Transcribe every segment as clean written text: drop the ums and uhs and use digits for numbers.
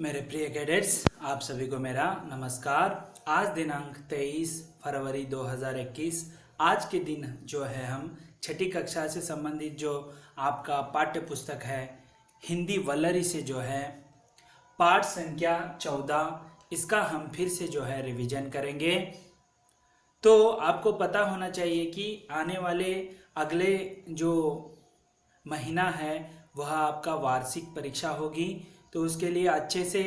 मेरे प्रिय कैडेट्स, आप सभी को मेरा नमस्कार। आज दिनांक 23 फरवरी 2021। आज के दिन जो है हम छठी कक्षा से संबंधित जो आपका पाठ्य पुस्तक है हिंदी वल्लरी से जो है पाठ संख्या 14, इसका हम फिर से जो है रिवीजन करेंगे। तो आपको पता होना चाहिए कि आने वाले अगले जो महीना है वह आपका वार्षिक परीक्षा होगी। तो उसके लिए अच्छे से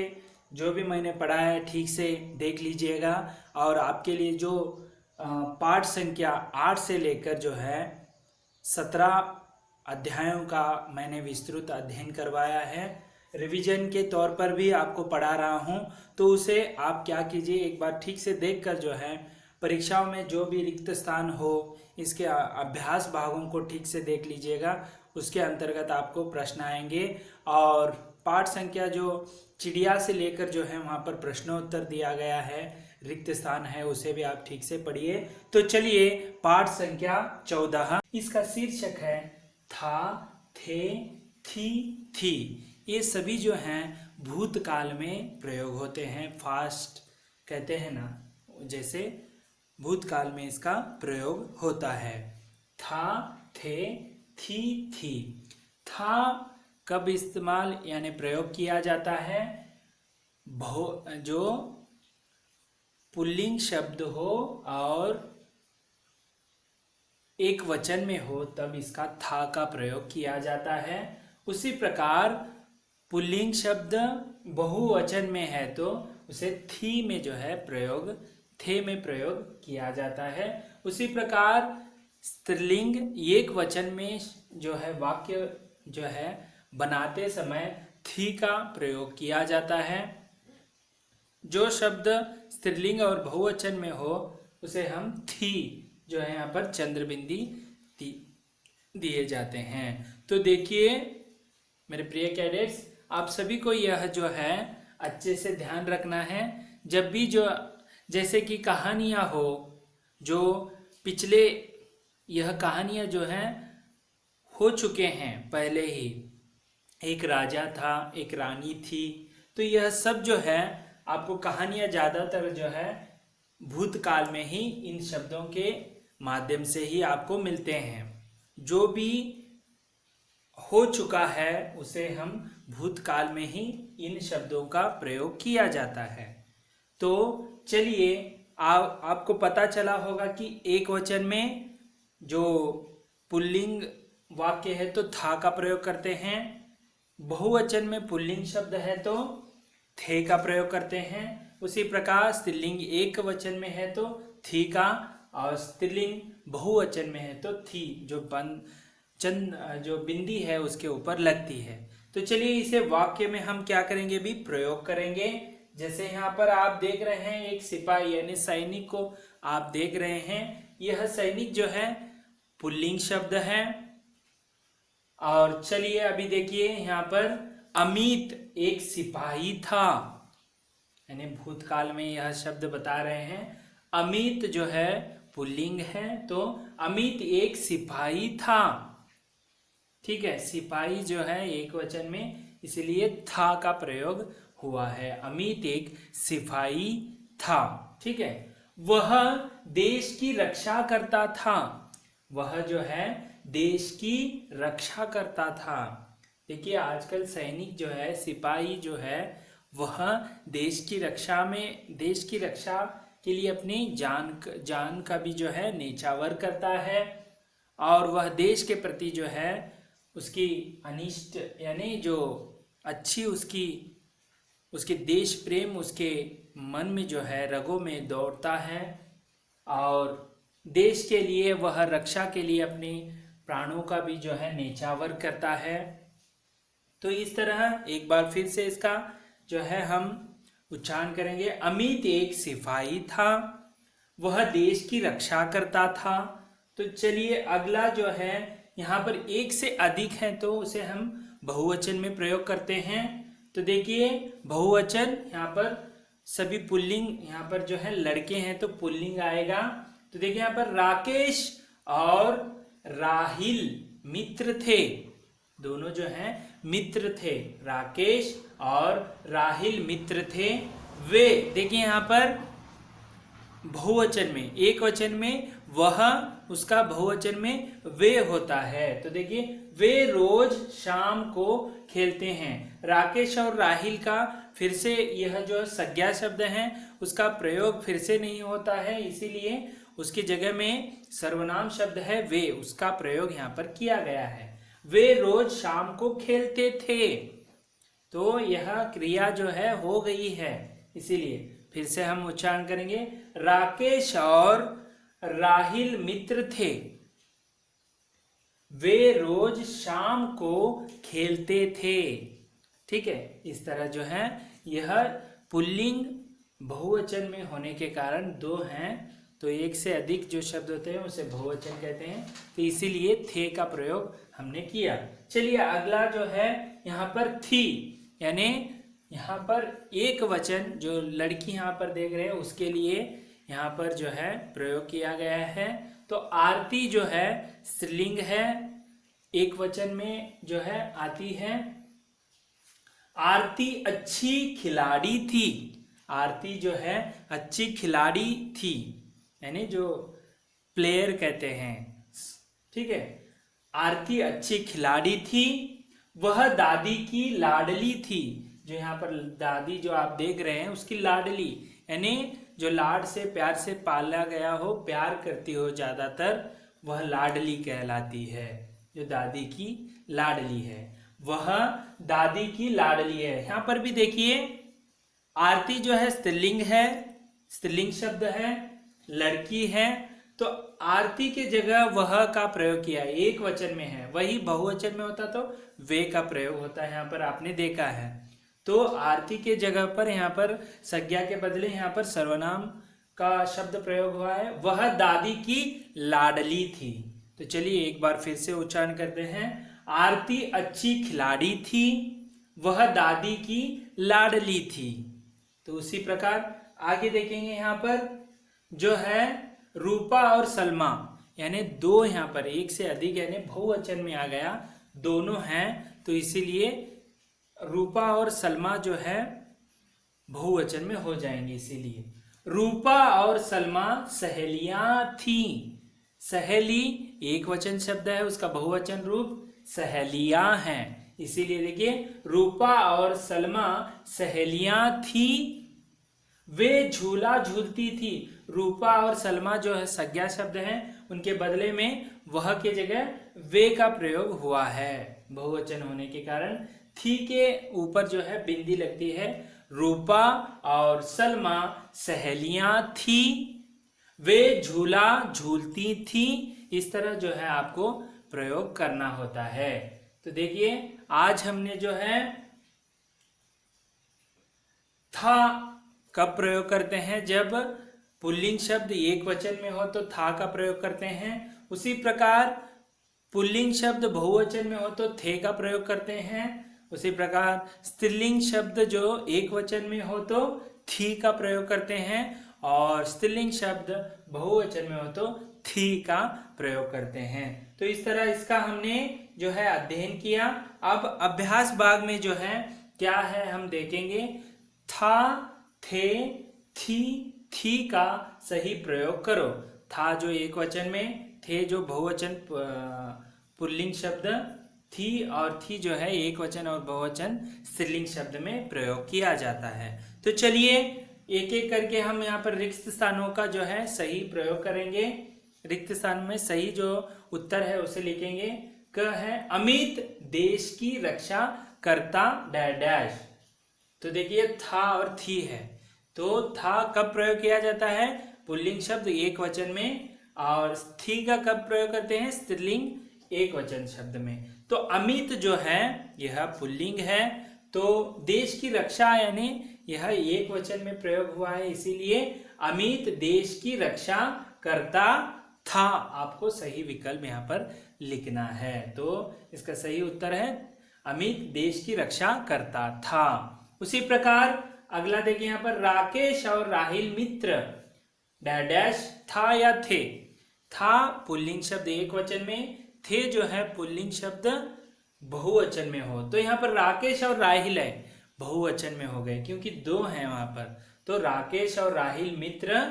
जो भी मैंने पढ़ा है ठीक से देख लीजिएगा। और आपके लिए जो पाठ संख्या 8 से लेकर जो है 17 अध्यायों का मैंने विस्तृत अध्ययन करवाया है। रिवीजन के तौर पर भी आपको पढ़ा रहा हूँ, तो उसे आप क्या कीजिए, एक बार ठीक से देखकर जो है परीक्षाओं में जो भी रिक्त स्थान हो इसके अभ्यास भागों को ठीक से देख लीजिएगा। उसके अंतर्गत आपको प्रश्न आएंगे और पाठ संख्या जो चिड़िया से लेकर जो है वहाँ पर प्रश्नोत्तर दिया गया है, रिक्त स्थान है, उसे भी आप ठीक से पढ़िए। तो चलिए पाठ संख्या 14, इसका शीर्षक है था, थे, थी, थी। ये सभी जो हैं भूतकाल में प्रयोग होते हैं। फास्ट कहते हैं ना, जैसे भूतकाल में इसका प्रयोग होता है। था, थे, थी, थी। था कब इस्तेमाल यानी प्रयोग किया जाता है? जो पुल्लिंग शब्द हो और एक वचन में हो तब इसका था का प्रयोग किया जाता है। उसी प्रकार पुल्लिंग शब्द बहुवचन में है तो उसे थी में जो है प्रयोग, थे में प्रयोग किया जाता है। उसी प्रकार स्त्रीलिंग एक वचन में जो है वाक्य जो है बनाते समय थी का प्रयोग किया जाता है। जो शब्द स्त्रीलिंग और बहुवचन में हो उसे हम थी जो है यहाँ पर चंद्रबिंदी दिए जाते हैं। तो देखिए मेरे प्रिय कैडेट्स, आप सभी को यह जो है अच्छे से ध्यान रखना है। जब भी जो जैसे कि कहानियाँ हो, जो पिछले यह कहानियाँ जो हैं हो चुके हैं पहले ही, एक राजा था, एक रानी थी, तो यह सब जो है आपको कहानियाँ ज़्यादातर जो है भूतकाल में ही इन शब्दों के माध्यम से ही आपको मिलते हैं। जो भी हो चुका है उसे हम भूतकाल में ही इन शब्दों का प्रयोग किया जाता है। तो चलिए आपको पता चला होगा कि एक वचन में जो पुल्लिंग वाक्य है तो था का प्रयोग करते हैं, बहुवचन में पुल्लिंग शब्द है तो थे का प्रयोग करते हैं। उसी प्रकार स्त्रीलिंग एक वचन में है तो थी का, और स्त्रीलिंग बहुवचन में है तो थी जो बिंदी है उसके ऊपर लगती है। तो चलिए इसे वाक्य में हम क्या करेंगे भी प्रयोग करेंगे। जैसे यहाँ पर आप देख रहे हैं एक सिपाही यानी सैनिक को आप देख रहे हैं। यह सैनिक जो है पुल्लिंग शब्द है। और चलिए अभी देखिए यहाँ पर अमित एक सिपाही था, यानी भूतकाल में यह शब्द बता रहे हैं। अमित जो है पुल्लिंग है तो अमित एक सिपाही था। ठीक है, सिपाही जो है एक वचन में, इसलिए था का प्रयोग हुआ है। अमित एक सिपाही था। ठीक है, वह देश की रक्षा करता था। वह जो है देश की रक्षा करता था। देखिए आजकल सैनिक जो है, सिपाही जो है, वह देश की रक्षा के लिए अपनी जान का भी जो है न्यौछावर करता है। और वह देश के प्रति जो है उसकी अनिष्ट यानी जो अच्छी उसके देश प्रेम उसके मन में जो है रगों में दौड़ता है। और देश के लिए वह रक्षा के लिए अपने प्राणों का भी जो है न्यौछावर करता है। तो इस तरह एक बार फिर से इसका जो है हम उच्चारण करेंगे। अमित एक सिपाही था, वह देश की रक्षा करता था। तो चलिए अगला जो है यहाँ पर एक से अधिक है तो उसे हम बहुवचन में प्रयोग करते हैं। तो देखिए बहुवचन यहाँ पर सभी पुल्लिंग, यहाँ पर जो है लड़के हैं तो पुल्लिंग आएगा। तो देखिए यहाँ पर राकेश और राहिल मित्र थे, दोनों जो हैं मित्र थे, राकेश और राहिल मित्र थे। वे, देखिए यहाँ पर बहुवचन में, एक वचन में वह, उसका बहुवचन में वे होता है। तो देखिए वे रोज शाम को खेलते हैं। राकेश और राहिल का फिर से यह जो संज्ञा शब्द है उसका प्रयोग फिर से नहीं होता है, इसीलिए उसकी जगह में सर्वनाम शब्द है वे, उसका प्रयोग यहाँ पर किया गया है। वे रोज शाम को खेलते थे, तो यह क्रिया जो है हो गई है, इसीलिए फिर से हम उच्चारण करेंगे। राकेश और राहिल मित्र थे, वे रोज शाम को खेलते थे। ठीक है, इस तरह जो है यह पुल्लिंग बहुवचन में होने के कारण दो हैं, तो एक से अधिक जो शब्द होते हैं उसे बहुवचन कहते हैं, तो इसीलिए थे का प्रयोग हमने किया। चलिए अगला जो है यहाँ पर थी, यानी यहाँ पर एक वचन जो लड़की यहाँ पर देख रहे हैं उसके लिए यहाँ पर जो है प्रयोग किया गया है। तो आरती जो है स्त्रीलिंग है, एक वचन में जो है आती है। आरती अच्छी खिलाड़ी थी, आरती जो है अच्छी खिलाड़ी थी, यानी जो प्लेयर कहते हैं। ठीक है, आरती अच्छी खिलाड़ी थी। वह दादी की लाडली थी, जो यहाँ पर दादी जो आप देख रहे हैं उसकी लाडली, यानी जो लाड से प्यार से पाला गया हो, प्यार करती हो ज्यादातर, वह लाडली कहलाती है, जो दादी की लाडली है, वह दादी की लाडली है। यहाँ पर भी देखिए आरती जो है स्त्रीलिंग है, स्त्रीलिंग शब्द है, लड़की है, तो आरती के जगह वह का प्रयोग किया, एक वचन में है, वही बहुवचन में होता तो वे का प्रयोग होता है, यहाँ पर आपने देखा है। तो आरती के जगह पर यहाँ पर संज्ञा के बदले यहाँ पर सर्वनाम का शब्द प्रयोग हुआ है। वह दादी की लाडली थी। तो चलिए एक बार फिर से उच्चारण करते हैं। आरती अच्छी खिलाड़ी थी, वह दादी की लाडली थी। तो उसी प्रकार आगे देखेंगे यहाँ पर जो है रूपा और सलमा, यानी दो, यहाँ पर एक से अधिक यानी बहुवचन में आ गया, दोनों हैं, तो इसीलिए रूपा और सलमा जो है बहुवचन में हो जाएंगे। इसीलिए रूपा और सलमा सहेलियां थी। सहेली एक वचन शब्द है, उसका बहुवचन रूप सहेलियां हैं, इसीलिए देखिए रूपा और सलमा सहेलियां थी। वे झूला झूलती थी। रूपा और सलमा जो है संज्ञा शब्द हैं, उनके बदले में वह के जगह वे का प्रयोग हुआ है, बहुवचन होने के कारण थी के ऊपर जो है बिंदी लगती है। रूपा और सलमा सहेलियां थी, वे झूला झूलती थी, इस तरह जो है आपको प्रयोग करना होता है। तो देखिए आज हमने जो है था कब प्रयोग करते हैं, जब पुल्लिंग शब्द एक वचन में हो तो था का प्रयोग करते हैं। उसी प्रकार पुल्लिंग शब्द बहुवचन में हो तो थे का प्रयोग करते हैं। उसी प्रकार स्त्रीलिंग शब्द जो एक वचन में हो तो थी का प्रयोग करते हैं, और स्त्रीलिंग शब्द बहुवचन में हो तो थी का प्रयोग करते हैं। तो इस तरह इसका हमने जो है अध्ययन किया। अब अभ्यास भाग में जो है क्या है हम देखेंगे। था, थे, थी, थी का सही प्रयोग करो। था जो एक वचन में, थे जो बहुवचन पुल्लिंग शब्द, थी और थी जो है एक वचन और बहुवचन स्त्रीलिंग शब्द में प्रयोग किया जाता है। तो चलिए एक एक करके हम यहाँ पर रिक्त स्थानों का जो है सही प्रयोग करेंगे। रिक्त स्थान में सही जो उत्तर है उसे लिखेंगे। क है अमित देश की रक्षा करता डैश डैश। तो देखिए था और थी है, तो था कब प्रयोग किया जाता है, पुल्लिंग शब्द एक वचन में, और थी का कब प्रयोग करते हैं, स्त्रीलिंग एक वचन शब्द में। तो अमित जो है यह पुल्लिंग है, तो देश की रक्षा यानी यह एक वचन में प्रयोग हुआ है, इसीलिए अमित देश की रक्षा करता था। आपको सही विकल्प यहाँ पर लिखना है। तो इसका सही उत्तर है अमित देश की रक्षा करता था। उसी प्रकार अगला देखिए यहाँ पर राकेश और राहिल मित्र डैश डैश था या थे। था पुल्लिंग शब्द एक वचन में, थे जो है पुल्लिंग शब्द बहुवचन में हो। तो यहाँ पर राकेश और राहिल है, बहुवचन में हो गए क्योंकि दो हैं वहां पर। तो राकेश और राहिल मित्र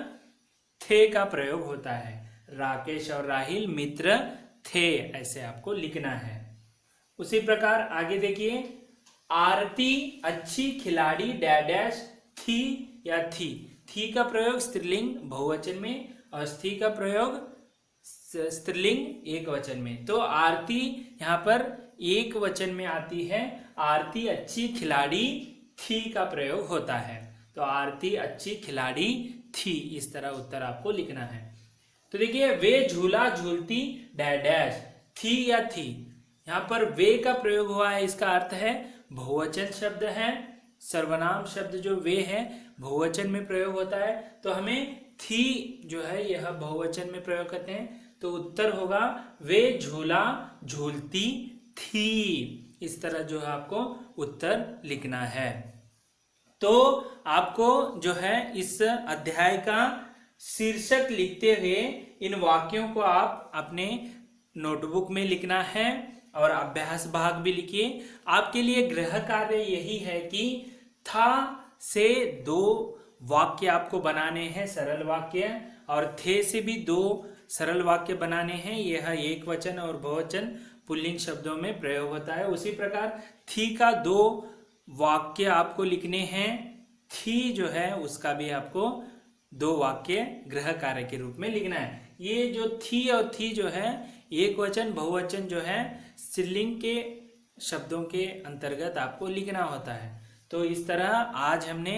थे का प्रयोग होता है। राकेश और राहिल मित्र थे, ऐसे आपको लिखना है। उसी प्रकार आगे देखिए, आरती अच्छी खिलाड़ी डैश थी या थी। थी का प्रयोग स्त्रीलिंग बहुवचन में और थी का प्रयोग स्त्रीलिंग एक वचन में। तो आरती यहाँ पर एक वचन में आती है, आरती अच्छी खिलाड़ी थी का प्रयोग होता है। तो आरती अच्छी खिलाड़ी थी, इस तरह उत्तर आपको लिखना है। तो देखिए, वे झूला झूलती डैश थी या थी। यहाँ पर वे का प्रयोग हुआ है, इसका अर्थ है बहुवचन शब्द है। सर्वनाम शब्द जो वे है बहुवचन में प्रयोग होता है, तो हमें थी जो है यह बहुवचन में प्रयोग करते हैं। तो उत्तर होगा वे झूला झूलती थी। इस तरह जो है आपको उत्तर लिखना है। तो आपको जो है इस अध्याय का शीर्षक लिखते हुए इन वाक्यों को आप अपने नोटबुक में लिखना है और अभ्यास भाग भी लिखिए। आपके लिए गृह कार्य यही है कि था से दो वाक्य आपको बनाने हैं, सरल वाक्य, और थे से भी दो सरल वाक्य बनाने हैं। यह एक वचन और बहुवचन पुल्लिंग शब्दों में प्रयोग होता है। उसी प्रकार थी का दो वाक्य आपको लिखने हैं। थी जो है उसका भी आपको दो वाक्य गृह कार्य के रूप में लिखना है। ये जो थी और थी जो है एक वचन बहुवचन जो है स्त्रीलिंग के शब्दों के अंतर्गत आपको लिखना होता है। तो इस तरह आज हमने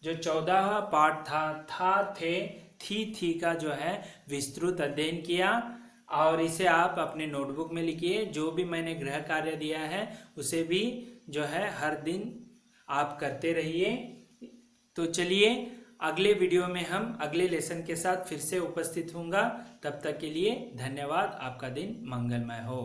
जो 14वां पाठ था थे थी का जो है विस्तृत अध्ययन किया, और इसे आप अपने नोटबुक में लिखिए। जो भी मैंने गृह कार्य दिया है उसे भी जो है हर दिन आप करते रहिए। तो चलिए, अगले वीडियो में हम अगले लेसन के साथ फिर से उपस्थित होऊंगा। तब तक के लिए धन्यवाद। आपका दिन मंगलमय हो।